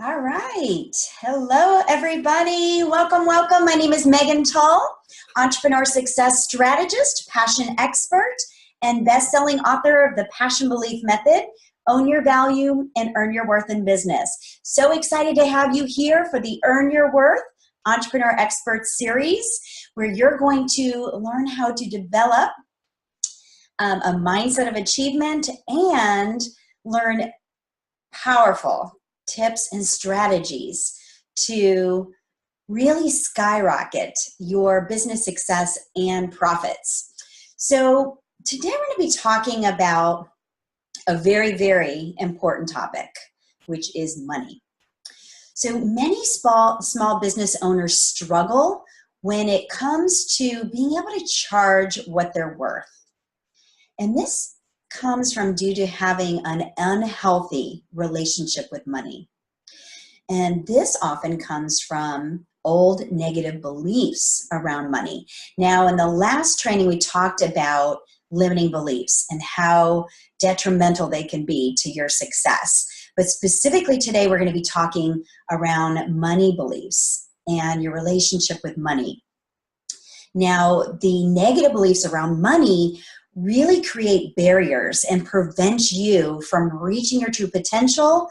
All right. Hello, everybody. Welcome, welcome. My name is Megan Tull, entrepreneur success strategist, passion expert, and best-selling author of The Passion Belief Method, Own Your Value and Earn Your Worth in Business. So excited to have you here for the Earn Your Worth Entrepreneur Expert Series, where you're going to learn how to develop a mindset of achievement and learn powerful tips and strategies to really skyrocket your business success and profits. So today we're going to be talking about a very, very important topic, which is money. So many small business owners struggle when it comes to being able to charge what they're worth. And this comes from due to having an unhealthy relationship with money. And this often comes from old negative beliefs around money. Now, in the last training, we talked about limiting beliefs and how detrimental they can be to your success. But specifically today, we're going to be talking around money beliefs and your relationship with money. Now, the negative beliefs around money really create barriers and prevent you from reaching your true potential,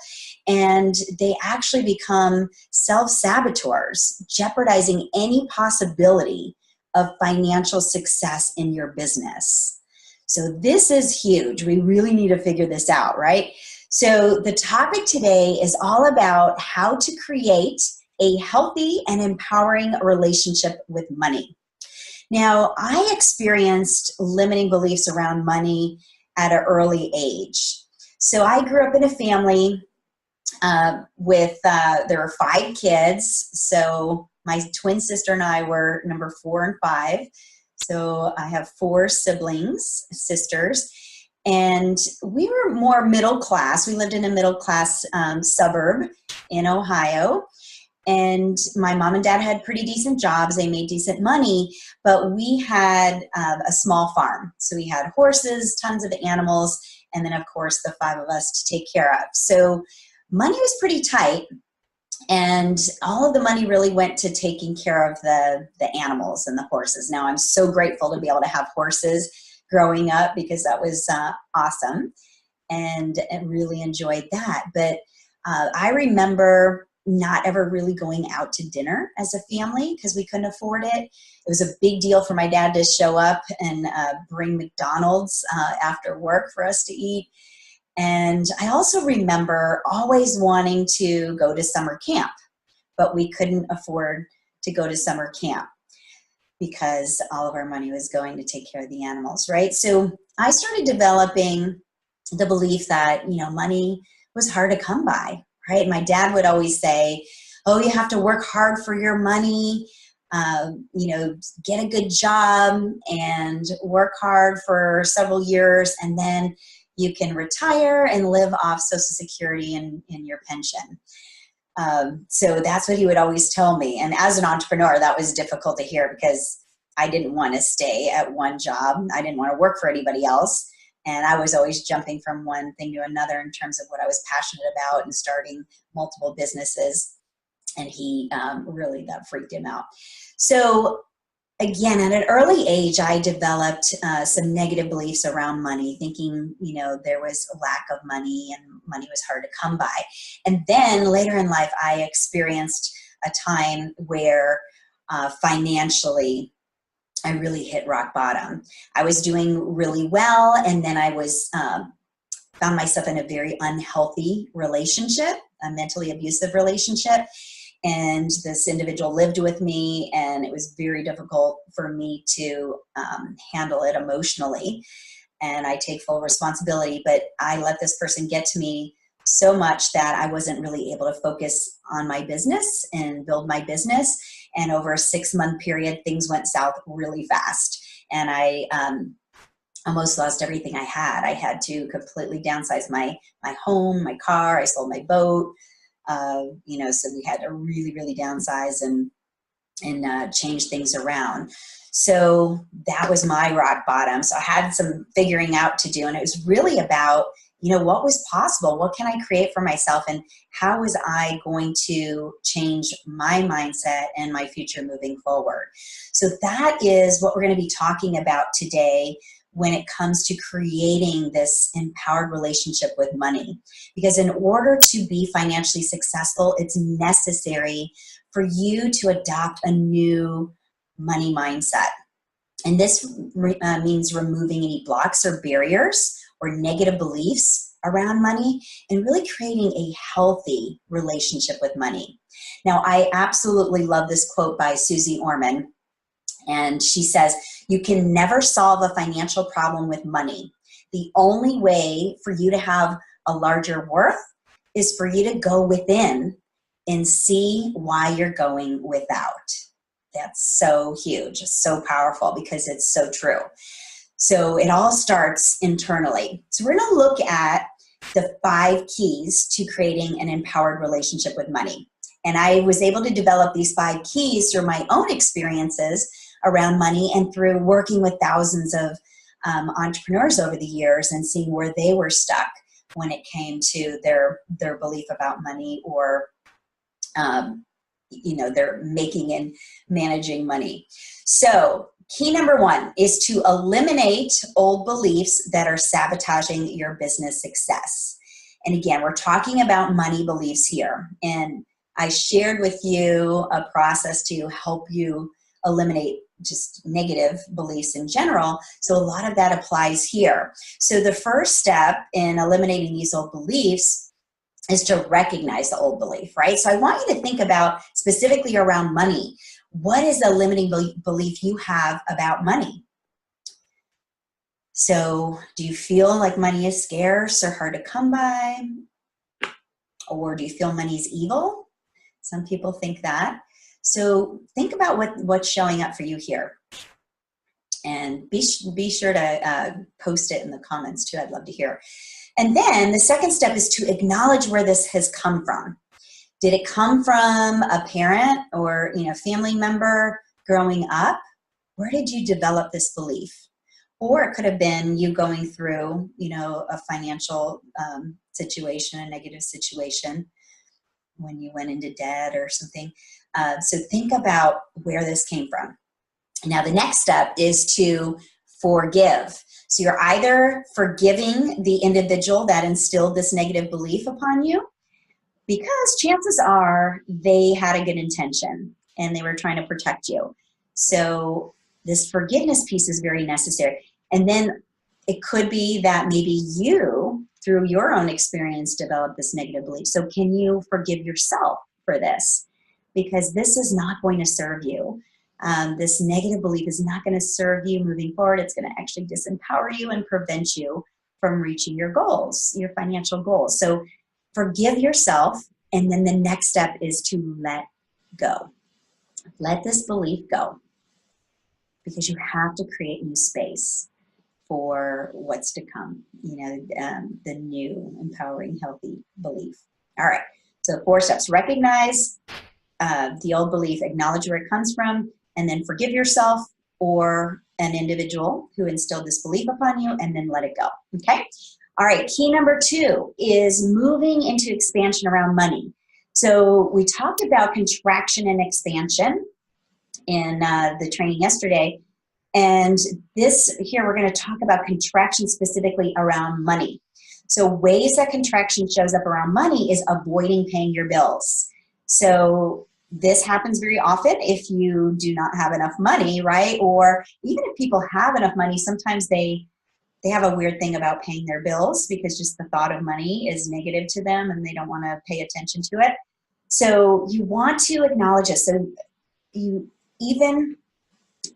and they actually become self-saboteurs, jeopardizing any possibility of financial success in your business. So this is huge. We really need to figure this out, right? So the topic today is all about how to create a healthy and empowering relationship with money. Now, I experienced limiting beliefs around money at an early age. So I grew up in a family there were 5 kids. So my twin sister and I were number 4 and 5. So I have 4 sisters, and we were more middle class. We lived in a middle class suburb in Ohio. And my mom and dad had pretty decent jobs. They made decent money, but we had a small farm. So we had horses, tons of animals, and then, of course, the 5 of us to take care of. So money was pretty tight, and all of the money really went to taking care of the animals and the horses. Now, I'm so grateful to be able to have horses growing up because that was awesome, and really enjoyed that. But I remember not ever really going out to dinner as a family because we couldn't afford it. It was a big deal for my dad to show up and bring McDonald's after work for us to eat. And I also remember always wanting to go to summer camp, but we couldn't afford to go to summer camp because all of our money was going to take care of the animals, right? So I started developing the belief that, money was hard to come by. Right? My dad would always say, oh, you have to work hard for your money, get a good job and work hard for several years, and then you can retire and live off Social Security and your pension. So that's what he would always tell me. And as an entrepreneur, that was difficult to hear because I didn't want to stay at one job. I didn't want to work for anybody else. And I was always jumping from one thing to another in terms of what I was passionate about and starting multiple businesses. And he that freaked him out. So again, at an early age, I developed some negative beliefs around money, thinking, there was a lack of money and money was hard to come by. And then later in life, I experienced a time where financially, I really hit rock bottom. I was doing really well, and then I was found myself in a very unhealthy relationship, a mentally abusive relationship, and this individual lived with me, and it was very difficult for me to handle it emotionally, and I take full responsibility, but I let this person get to me so much that I wasn't really able to focus on my business and build my business. And over a 6-month period, things went south really fast. And I almost lost everything I had. I had to completely downsize my home, my car. I sold my boat. So we had to really, really downsize and change things around. So that was my rock bottom. So I had some figuring out to do. And it was really about what was possible? What can I create for myself? And how was I going to change my mindset and my future moving forward? So that is what we're going to be talking about today when it comes to creating this empowered relationship with money. Because in order to be financially successful, it's necessary for you to adopt a new money mindset. And this means removing any blocks or barriers or negative beliefs around money and really creating a healthy relationship with money. Now, I absolutely love this quote by Susie Orman. And she says, "You can never solve a financial problem with money. The only way for you to have a larger worth is for you to go within and see why you're going without." That's so huge, it's so powerful because it's so true. So it all starts internally. So we're going to look at the 5 keys to creating an empowered relationship with money. And I was able to develop these 5 keys through my own experiences around money and through working with thousands of entrepreneurs over the years and seeing where they were stuck when it came to their belief about money or they're making and managing money. So key number 1 is to eliminate old beliefs that are sabotaging your business success. And again, we're talking about money beliefs here. And I shared with you a process to help you eliminate just negative beliefs in general. So a lot of that applies here. So the first step in eliminating these old beliefs is to recognize the old belief, right? So I want you to think about specifically around money. What is the limiting belief you have about money? So do you feel like money is scarce or hard to come by? Or do you feel money is evil? Some people think that. So think about what's showing up for you here. And be sure to post it in the comments too. I'd love to hear. And then the second step is to acknowledge where this has come from. Did it come from a parent or family member growing up? Where did you develop this belief? Or it could have been you going through a financial situation, a negative situation when you went into debt or something. So think about where this came from. Now the next step is to forgive. So you're either forgiving the individual that instilled this negative belief upon you, because chances are they had a good intention and they were trying to protect you. So this forgiveness piece is very necessary. And then it could be that maybe you, through your own experience, developed this negative belief. So can you forgive yourself for this? Because this is not going to serve you. This negative belief is not going to serve you moving forward. It's going to actually disempower you and prevent you from reaching your goals, your financial goals. So forgive yourself. And then the next step is to let go. Let this belief go, because you have to create new space for what's to come, the new, empowering, healthy belief. All right. So 4 steps: recognize the old belief, acknowledge where it comes from, and then forgive yourself or an individual who instilled this belief upon you, and then let it go, okay? All right, key number 2 is moving into expansion around money. So we talked about contraction and expansion in the training yesterday, and this here we're gonna talk about contraction specifically around money. So ways that contraction shows up around money is avoiding paying your bills. So this happens very often if you do not have enough money, right? Or even if people have enough money, sometimes they have a weird thing about paying their bills because just the thought of money is negative to them and they don't want to pay attention to it. So you want to acknowledge it. So you, even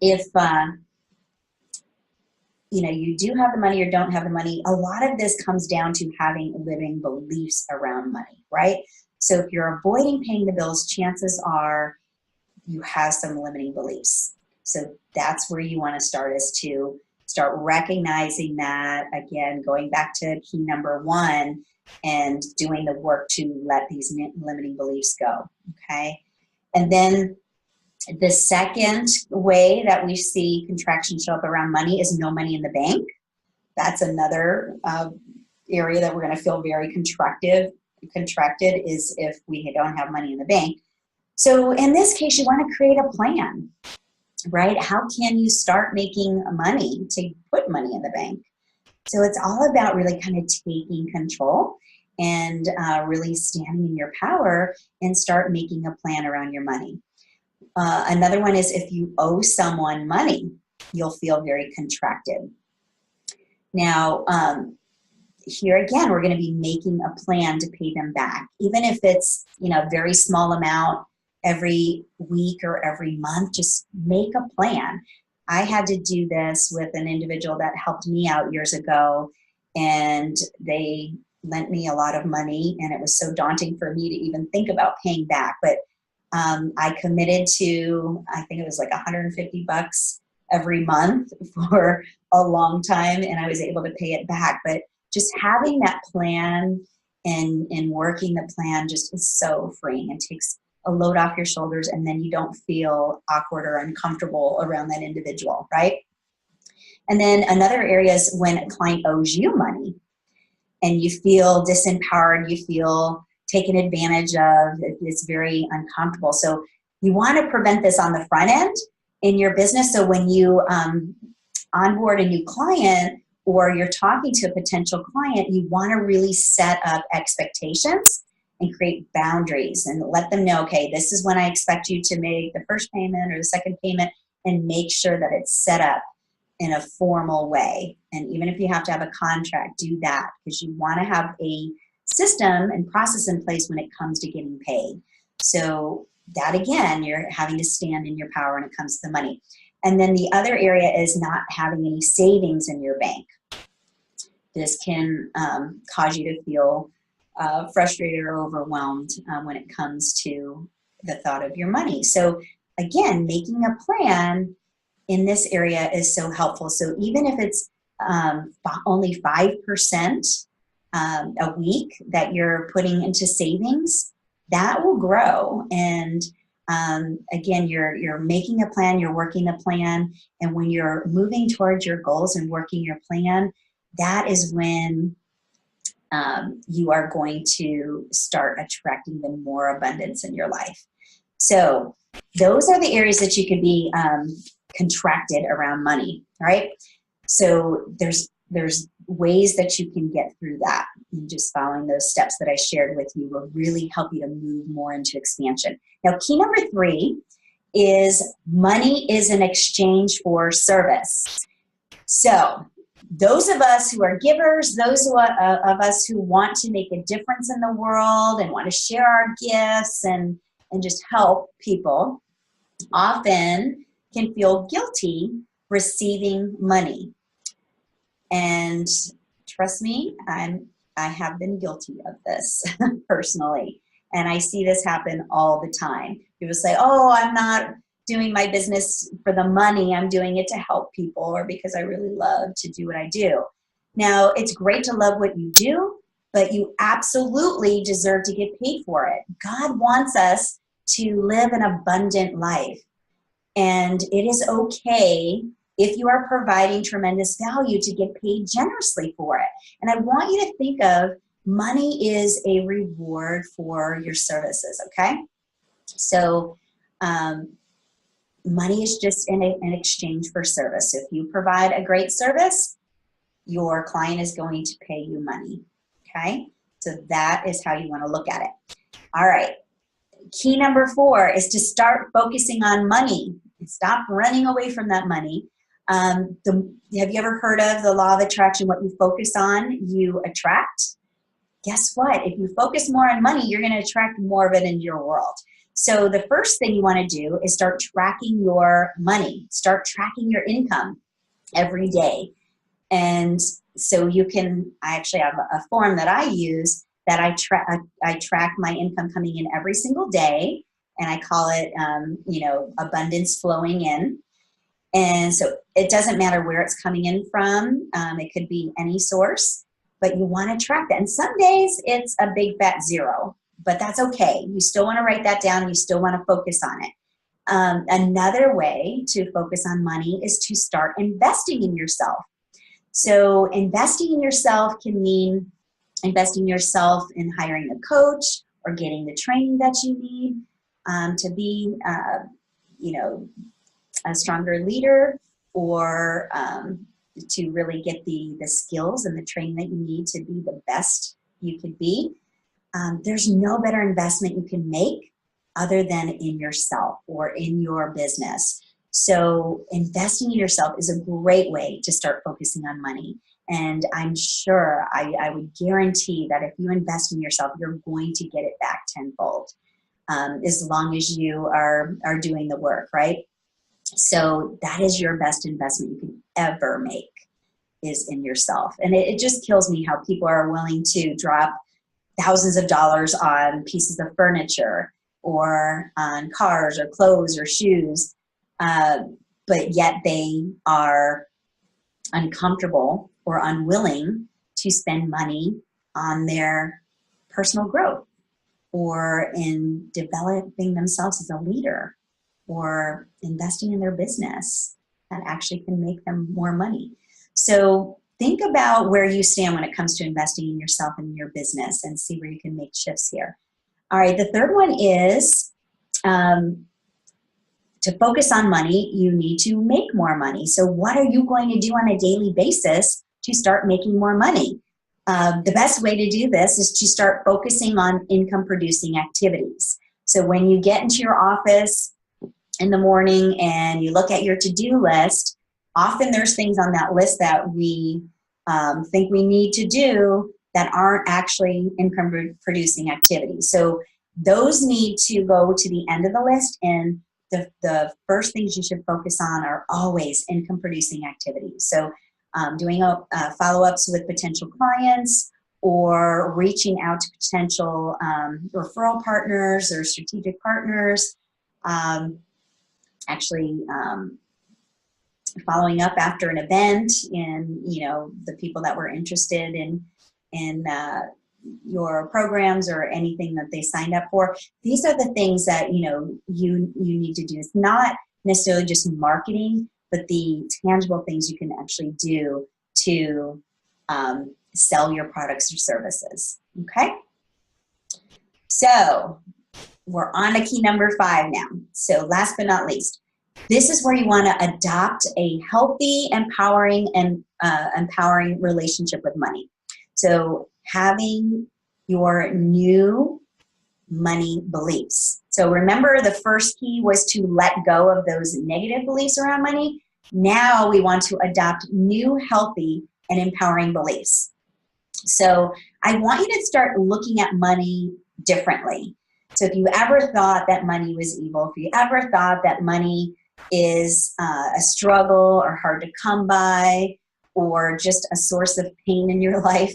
if you do have the money or don't have the money, a lot of this comes down to having living beliefs around money, right? So if you're avoiding paying the bills, chances are you have some limiting beliefs. So that's where you want to start, is to start recognizing that, again, going back to key number 1 and doing the work to let these limiting beliefs go, okay? And then the second way that we see contraction show up around money is no money in the bank. That's another area that we're going to feel very contracted is if we don't have money in the bank. So in this case, you want to create a plan, right? How can you start making money to put money in the bank? So it's all about really kind of taking control and really standing in your power and start making a plan around your money. Another one is if you owe someone money, you'll feel very contracted. Now, here again, we're going to be making a plan to pay them back, even if it's, a very small amount every week or every month. Just make a plan. I had to do this with an individual that helped me out years ago, and they lent me a lot of money, and it was so daunting for me to even think about paying back. But I committed to, I think it was like $150 every month for a long time, and I was able to pay it back. But just having that plan and working the plan just is so freeing and takes a load off your shoulders, and then you don't feel awkward or uncomfortable around that individual, right? And then another area is when a client owes you money and you feel disempowered, you feel taken advantage of, it's very uncomfortable. So you want to prevent this on the front end in your business. So when you onboard a new client or you're talking to a potential client, you want to really set up expectations and create boundaries and let them know, okay, this is when I expect you to make the first payment or the second payment, and make sure that it's set up in a formal way. And even if you have to have a contract, do that, because you want to have a system and process in place when it comes to getting paid. So that, again, you're having to stand in your power when it comes to the money. And then the other area is not having any savings in your bank. This can cause you to feel frustrated or overwhelmed when it comes to the thought of your money. So again, making a plan in this area is so helpful. So even if it's only 5% a week that you're putting into savings, that will grow. And again, you're making a plan, you're working a plan, and when you're moving towards your goals and working your plan, that is when you are going to start attracting even more abundance in your life. So those are the areas that you could be contracted around money, right? So there's ways that you can get through that, and just following those steps that I shared with you will really help you to move more into expansion. Now, key number 3 is money is an exchange for service. So those of us who are givers, those of us who want to make a difference in the world and want to share our gifts and just help people, often can feel guilty receiving money. And trust me, I have been guilty of this personally. And I see this happen all the time. People say, oh, I'm not doing my business for the money. I'm doing it to help people, or because I really love to do what I do. Now, it's great to love what you do, but you absolutely deserve to get paid for it. God wants us to live an abundant life. And it is okay if you are providing tremendous value to get paid generously for it. And I want you to think of money is a reward for your services, okay? So money is just in exchange for service. If you provide a great service, your client is going to pay you money, okay? So that is how you want to look at it. All right. Key number 4 is to start focusing on money. Stop running away from that money. Have you ever heard of the law of attraction? What you focus on, you attract. Guess what? If you focus more on money, you're going to attract more of it into your world. So the first thing you want to do is start tracking your money. Start tracking your income every day. And so you can, I actually have a form that I use that I track my income coming in every single day. And I call it, abundance flowing in. And so it doesn't matter where it's coming in from. It could be any source, but you want to track that. And some days it's a big fat 0, but that's okay. You still want to write that down. You still want to focus on it. Another way to focus on money is to start investing in yourself. So investing in yourself can mean investing yourself in hiring a coach or getting the training that you need to be, you know, a stronger leader, or to really get the skills and the training that you need to be the best you could be. There's no better investment you can make other than in yourself or in your business. So investing in yourself is a great way to start focusing on money. And I'm sure, I would guarantee that if you invest in yourself, you're going to get it back tenfold, as long as you are doing the work, right? So that is your best investment you can ever make, is in yourself. And it just kills me how people are willing to drop thousands of dollars on pieces of furniture or on cars or clothes or shoes, but yet they are uncomfortable or unwilling to spend money on their personal growth or in developing themselves as a leader or investing in their business that actually can make them more money. So think about where you stand when it comes to investing in yourself and in your business, and see where you can make shifts here. All right, the third one is to focus on money, you need to make more money. So what are you going to do on a daily basis to start making more money? The best way to do this is to start focusing on income producing activities. So when you get into your office in the morning and you look at your to-do list, often there's things on that list that we think we need to do that aren't actually income producing activities. So those need to go to the end of the list, and the first things you should focus on are always income producing activities. So doing follow-ups with potential clients, or reaching out to potential referral partners or strategic partners, following up after an event, and the people that were interested in your programs or anything that they signed up for. These are the things that you need to do. It's not necessarily just marketing, but the tangible things you can actually do to sell your products or services. Okay, so we're on to key number 5 now. So last but not least, this is where you want to adopt a healthy, empowering relationship with money. So having your new money beliefs. So remember, the first key was to let go of those negative beliefs around money. Now we want to adopt new, healthy, and empowering beliefs. So I want you to start looking at money differently. So if you ever thought that money was evil, if you ever thought that money is a struggle or hard to come by, or just a source of pain in your life,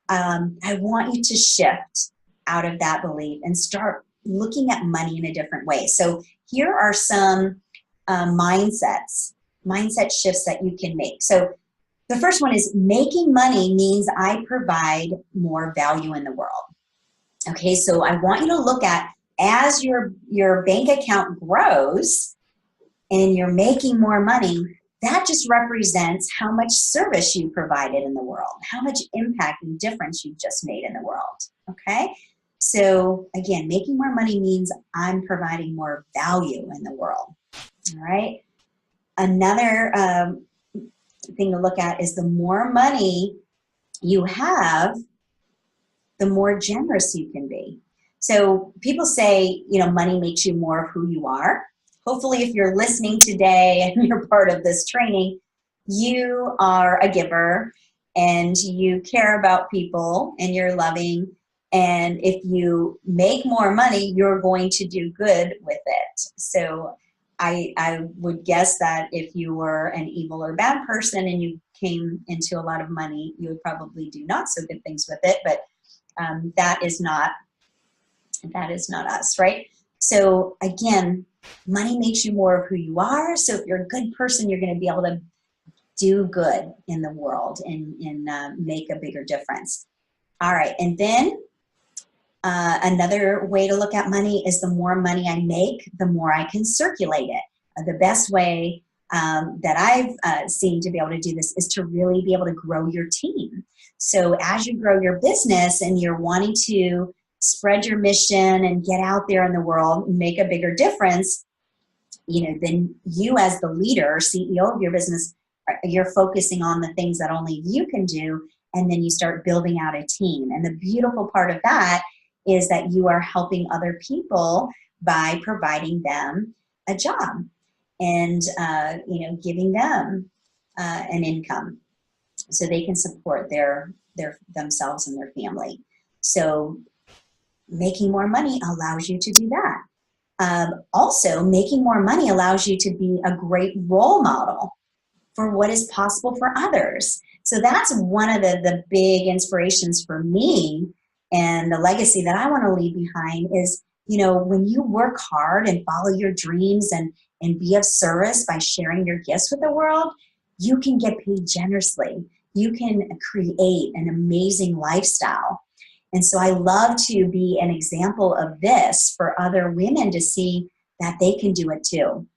I want you to shift out of that belief and start looking at money in a different way. So here are some mindset shifts that you can make. So the first one is, making money means I provide more value in the world. Okay, so I want you to look at, as your bank account grows and you're making more money, that just represents how much service you provided in the world, how much impact and difference you just made in the world. Okay, so again, making more money means I'm providing more value in the world. All right, another thing to look at is, the more money you have, the more generous you can be. So people say, money makes you more of who you are. Hopefully, if you're listening today and you're part of this training, you are a giver and you care about people and you're loving. And if you make more money, you're going to do good with it. So I would guess that if you were an evil or bad person and you came into a lot of money, you would probably do not so good things with it. But that is not us, right? So again, money makes you more of who you are. So if you're a good person, you're going to be able to do good in the world and make a bigger difference. All right, and then another way to look at money is, the more money I make, the more I can circulate it. The best way that I've seen to be able to do this is to really be able to grow your team. So as you grow your business and you're wanting to spread your mission and get out there in the world and make a bigger difference, then you as the leader, CEO of your business, you're focusing on the things that only you can do, and then you start building out a team. And the beautiful part of that is that you are helping other people by providing them a job and giving them an income so they can support their themselves and their family. So making more money allows you to do that. Also, making more money allows you to be a great role model for what is possible for others. So that's one of the big inspirations for me, and the legacy that I want to leave behind is, when you work hard and follow your dreams and be of service by sharing your gifts with the world, you can get paid generously. You can create an amazing lifestyle. And so I love to be an example of this for other women to see that they can do it too.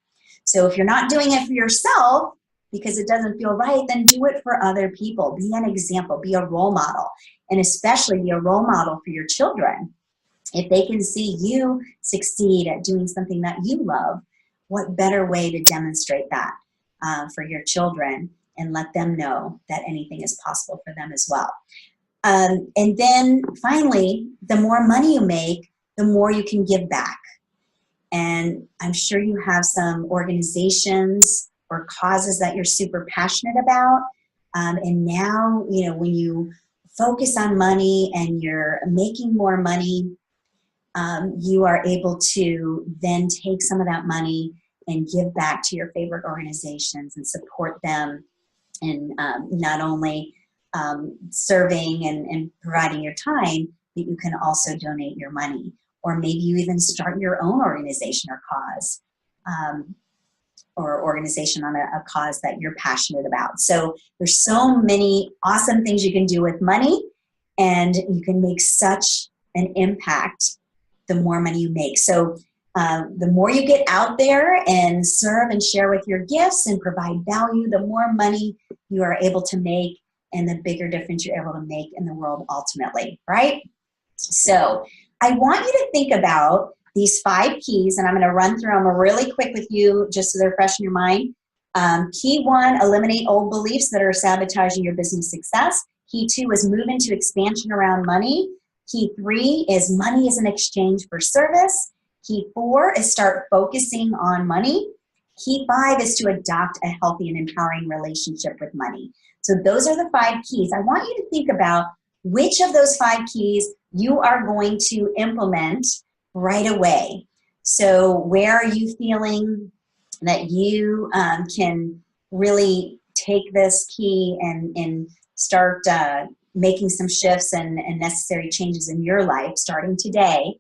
So if you're not doing it for yourself because it doesn't feel right, then do it for other people. Be an example, be a role model, and especially be a role model for your children. If they can see you succeed at doing something that you love, what better way to demonstrate that for your children and let them know that anything is possible for them as well. And then finally, the more money you make, the more you can give back. And I'm sure you have some organizations or causes that you're super passionate about. And now, when you focus on money and you're making more money, you are able to then take some of that money and give back to your favorite organizations and support them in not only serving and providing your time, but you can also donate your money. Or maybe you even start your own organization or cause, or organization on a cause that you're passionate about. So there's so many awesome things you can do with money, and you can make such an impact the more money you make. So the more you get out there and serve and share with your gifts and provide value, the more money you are able to make and the bigger difference you're able to make in the world ultimately, right? So I want you to think about these 5 keys, and I'm going to run through them really quick with you just so they're fresh in your mind. Key 1, eliminate old beliefs that are sabotaging your business success. Key 2 is move into expansion around money. Key 3 is money is an exchange for service. Key 4 is start focusing on money. Key 5 is to adopt a healthy and empowering relationship with money. So those are the 5 keys. I want you to think about which of those 5 keys you are going to implement right away. So where are you feeling that you can really take this key and start making some shifts and necessary changes in your life starting today?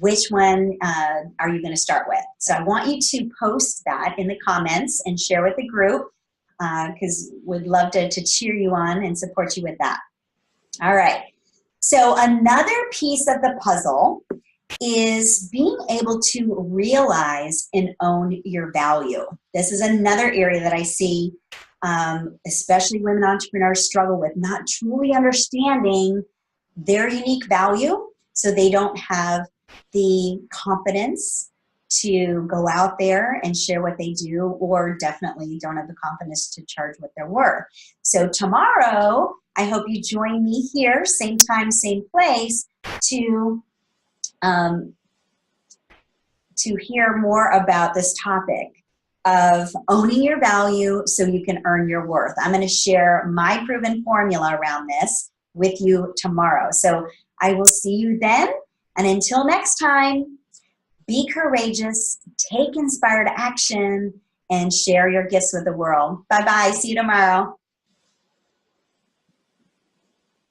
Which one are you going to start with? So I want you to post that in the comments and share with the group, because we'd love to cheer you on and support you with that. All right. So another piece of the puzzle is being able to realize and own your value. This is another area that I see, especially women entrepreneurs struggle with, not truly understanding their unique value, so they don't have the confidence to go out there and share what they do, or definitely don't have the confidence to charge what they're worth. So tomorrow, I hope you join me here, same time, same place, to hear more about this topic of owning your value so you can earn your worth. I'm going to share my proven formula around this with you tomorrow. So I will see you then. And until next time, be courageous, take inspired action, and share your gifts with the world. Bye-bye. See you tomorrow.